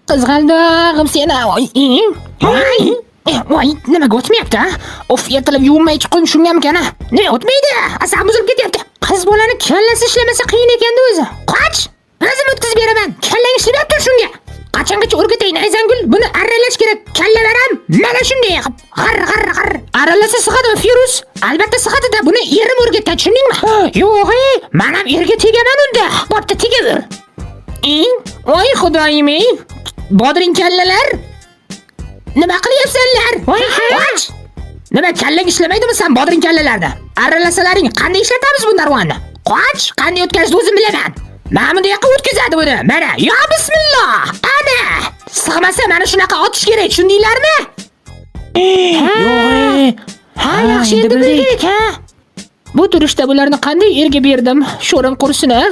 Qizg'aldig'im seni. Voy, nimaga o'tmayapti? Of, ertalab yuvinmay chiqqan shungamkana. Nima o'tmaydi? Asab buzilib ketyapti. Qiz bolani kallasi ishlamasa qiyin ekan-da o'zi. Qoch! O'zim o'tkazib beraman. Kallang ishlayapti shunga. Qachongacha o'rgatayin Ayzangul? Buni arralash kerak. Kallalar ham mana shunday qilib g'ar. Arralasa sig'adimi Firuz? Albatta sig'adi-da. Buni erim o'rgatdi, tushundingmi? Yo'q, men ham erga tegaman unda. Bo'pti, tegaver. Voy xudoyim, bodring kallalar. Nima qilyapsanlar? Voy, qoch! Nima kallang ishlamaydimi sen bodring kallalarda? Arralasalaring qanday ishlatamiz bu narvonni? Qoch, qanday o'tkazishni o'zim bilaman. Mana bunday qilib o'tkazadi buni. Mana, yo bismillah. Ana! Sig'masa mana shunaqa otish kerak, tushundinglarmi? Yo'q. Ha, yaxshi endi bildik, ha. Bu turishda bularni qanday erga berdim? Sho'rim qursin, ha?